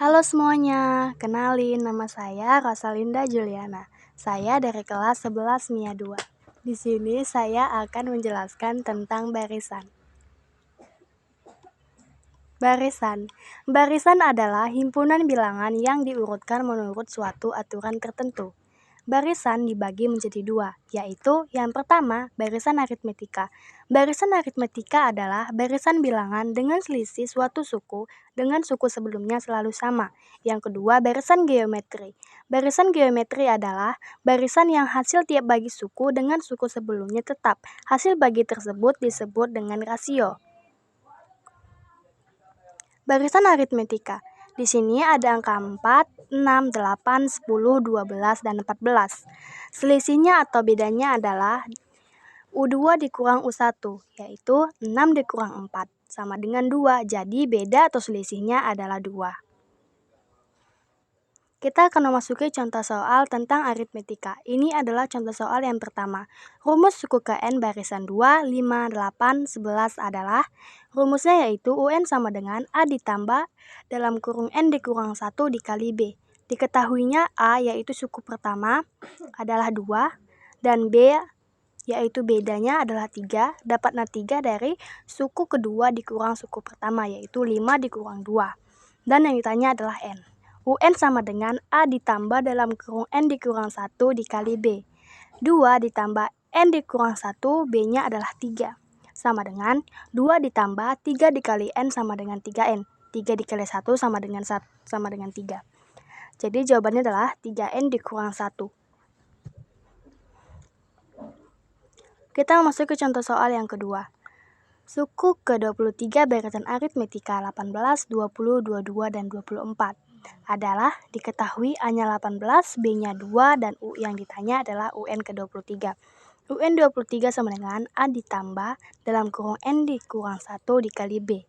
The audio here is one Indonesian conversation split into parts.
Halo semuanya, kenalin nama saya Rosalinda Juliana. Saya dari kelas 11 MIA 2. Di sini saya akan menjelaskan tentang barisan. Barisan adalah himpunan bilangan yang diurutkan menurut suatu aturan tertentu. Barisan dibagi menjadi dua, yaitu yang pertama, barisan aritmetika. Barisan aritmetika adalah barisan bilangan dengan selisih suatu suku dengan suku sebelumnya selalu sama. Yang kedua, barisan geometri. Barisan geometri adalah barisan yang hasil tiap bagi suku dengan suku sebelumnya tetap. Hasil bagi tersebut disebut dengan rasio. Barisan aritmetika. Di sini ada angka 4, 6, 8, 10, 12, dan 14. Selisihnya atau bedanya adalah U2 dikurang U1, yaitu 6 dikurang 4, sama dengan 2. Jadi beda atau selisihnya adalah 2. Kita akan memasuki contoh soal tentang aritmetika. Ini adalah contoh soal yang pertama. Rumus suku ke N barisan 2, 5, 8, 11 adalah rumusnya yaitu UN sama dengan A ditambah dalam kurung N dikurang 1 dikali B. Diketahuinya A yaitu suku pertama adalah 2 dan B yaitu bedanya adalah 3. Dapatnya 3 dari suku kedua dikurang suku pertama yaitu 5 dikurang 2. Dan yang ditanya adalah N. UN sama dengan A ditambah dalam kurung N dikurang 1 dikali B. 2 ditambah N dikurang 1, B-nya adalah 3. Sama dengan 2 ditambah 3 dikali N sama dengan 3N. 3 dikali 1 sama dengan 3. Jadi jawabannya adalah 3N dikurang 1. Kita masuk ke contoh soal yang kedua. Suku ke-23 barisan aritmetika 18, 20, 22, dan 24 adalah diketahui A-nya 18, B-nya 2, dan U yang ditanya adalah UN ke-23. UN 23 sama dengan A ditambah dalam kurung N dikurang 1 dikali B.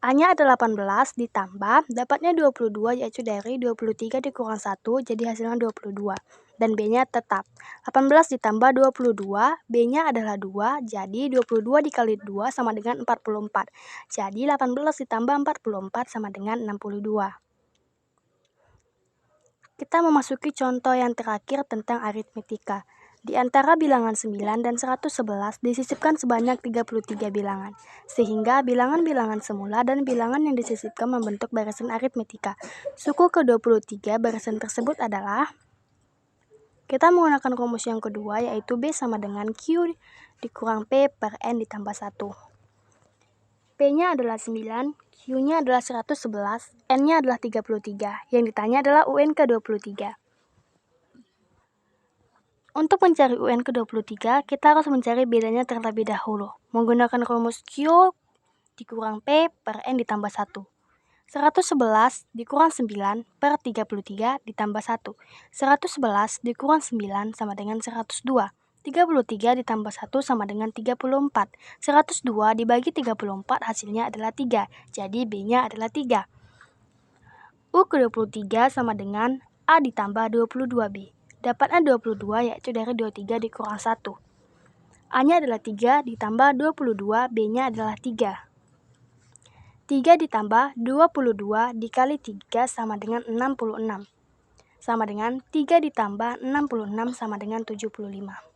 A-nya ada 18 ditambah, dapatnya 22 yaitu dari 23 dikurang 1, jadi hasilnya 22. Dan B-nya tetap. 18 ditambah 22, B-nya adalah 2, jadi 22 dikali 2 sama dengan 44. Jadi 18 ditambah 44 sama dengan 62. Kita memasuki contoh yang terakhir tentang aritmetika. Di antara bilangan 9 dan 111 disisipkan sebanyak 33 bilangan, sehingga bilangan-bilangan semula dan bilangan yang disisipkan membentuk barisan aritmetika. Suku ke-23 barisan tersebut adalah, kita menggunakan rumus yang kedua yaitu B sama dengan Q dikurang P per N ditambah 1. P-nya adalah 9, Q-nya adalah 111, N-nya adalah 33. Yang ditanya adalah UN ke-23. Untuk mencari UN ke-23, kita harus mencari bedanya terlebih dahulu. Menggunakan rumus Q dikurang P per N ditambah 1. 111 dikurang 9 per 33 ditambah 1. 111 dikurang 9 sama dengan 102. 33 ditambah 1 sama dengan 34. 102 dibagi 34 hasilnya adalah 3. Jadi B-nya adalah 3. U ke-23 sama dengan A ditambah 22B. Dapatnya 22 yaitu dari 23 dikurang 1. A-nya adalah 3 ditambah 22, B-nya adalah 3. 3 ditambah 22 dikali 3 sama dengan 66. Sama dengan 3 ditambah 66 sama dengan 75.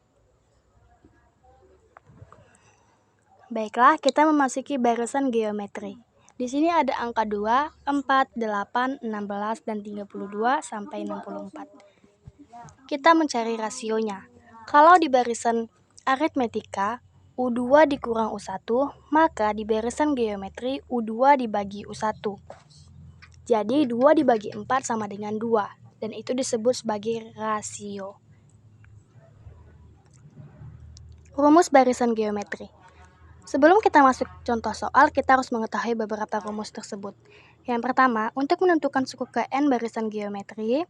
Baiklah, kita memasuki barisan geometri. Di sini ada angka 2, 4, 8, 16, dan 32 sampai 64. Kita mencari rasionya. Kalau di barisan aritmetika U2 dikurang U1, maka di barisan geometri U2 dibagi U1. Jadi 2 dibagi 4 sama dengan 2, dan itu disebut sebagai rasio. Rumus barisan geometri. Sebelum kita masuk contoh soal, kita harus mengetahui beberapa rumus tersebut. Yang pertama, untuk menentukan suku ke N barisan geometri,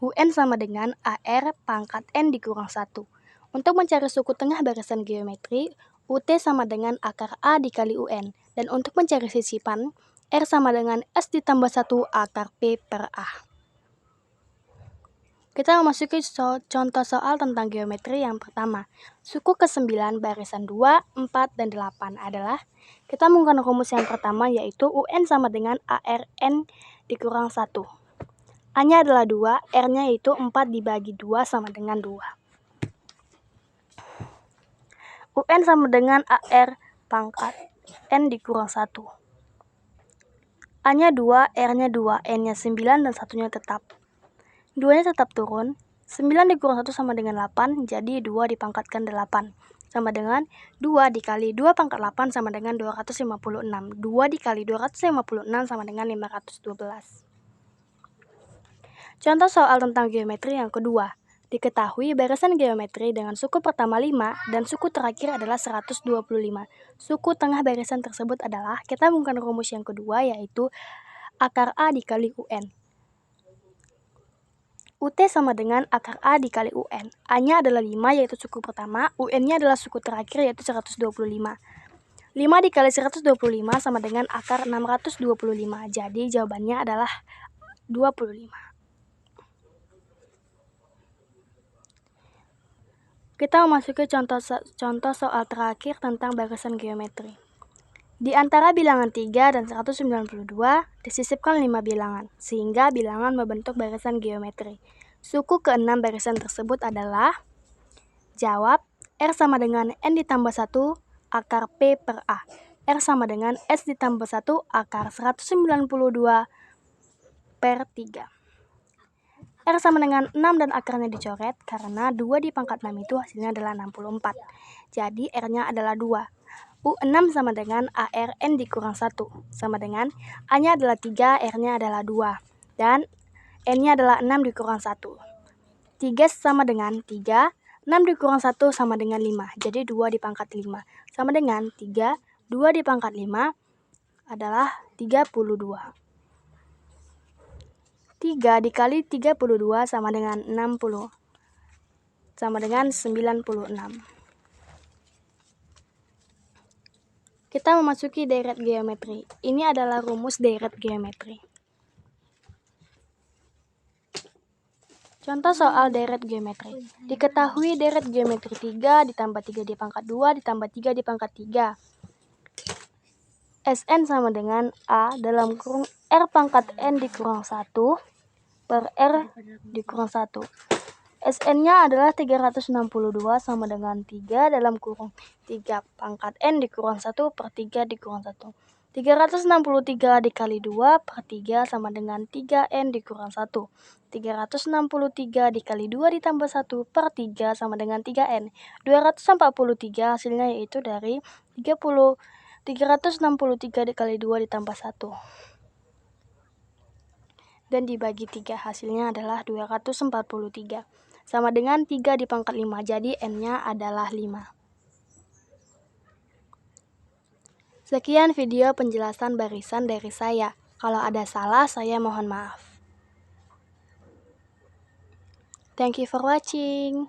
UN sama dengan AR pangkat N dikurang 1. Untuk mencari suku tengah barisan geometri, UT sama dengan akar A dikali UN. Dan untuk mencari sisipan, R sama dengan S ditambah 1 akar P per A. Kita memasuki contoh soal tentang geometri yang pertama. Suku ke-9 barisan 2, 4, dan 8 adalah, kita menggunakan rumus yang pertama yaitu UN sama dengan ARN dikurang 1. A-nya adalah 2, R-nya yaitu 4 dibagi 2 sama dengan 2. UN sama dengan AR pangkat N dikurang 1. A-nya 2, R-nya 2, N-nya 9, dan 1-nya tetap. 2-nya tetap turun. 9 dikurang 1 sama dengan 8, jadi 2 dipangkatkan 8. Sama dengan 2 dikali 2 pangkat 8 sama dengan 256. 2 dikali 256 sama dengan 512. Contoh soal tentang geometri yang kedua. Diketahui barisan geometri dengan suku pertama 5 dan suku terakhir adalah 125. Suku tengah barisan tersebut adalah, kita menggunakan rumus yang kedua yaitu akar A dikali UN. UT sama dengan akar A dikali UN. A-nya adalah 5 yaitu suku pertama, UN-nya adalah suku terakhir yaitu 125. 5 dikali 125 sama dengan akar 625. Jadi jawabannya adalah 25. Kita memasuki contoh soal terakhir tentang barisan geometri. Di antara bilangan 3 dan 192, disisipkan 5 bilangan, sehingga bilangan membentuk barisan geometri. Suku ke-6 barisan tersebut adalah, jawab, R sama dengan N ditambah 1 akar P per A. R sama dengan S ditambah 1 akar 192 per 3. R sama dengan 6 dan akarnya dicoret, karena 2 dipangkat 6 itu hasilnya adalah 64. Jadi R-nya adalah 2. U6 sama dengan AR N dikurang 1. Sama dengan A-nya adalah 3, R-nya adalah 2. Dan N-nya adalah 6 dikurang 1. 3 sama dengan 3, 6 dikurang 1 sama dengan 5. Jadi 2 dipangkat 5. Sama dengan 3, 2 dipangkat 5 adalah 32. 3 dikali 32 sama dengan 60. Sama dengan 96. Kita memasuki deret geometri. Ini adalah rumus deret geometri. Contoh soal deret geometri. Diketahui deret geometri 3 ditambah 3 dipangkat 2 ditambah 3 dipangkat 3. Sn sama dengan A dalam kurung R pangkat N dikurang 1 per R dikurang 1. Sn-nya adalah 362 sama dengan 3 dalam kurung 3 pangkat N dikurang 1 per 3 dikurang 1. 363 dikali 2 per 3 sama dengan 3N dikurang 1. 363 dikali 2 ditambah 1 per 3 sama dengan 3N. 243 hasilnya yaitu dari 363 dikali 2 ditambah 1. Dan dibagi 3 hasilnya adalah 243. Sama dengan 3 dipangkat 5, jadi N-nya adalah 5. Sekian video penjelasan barisan dari saya. Kalau ada salah, saya mohon maaf. Thank you for watching.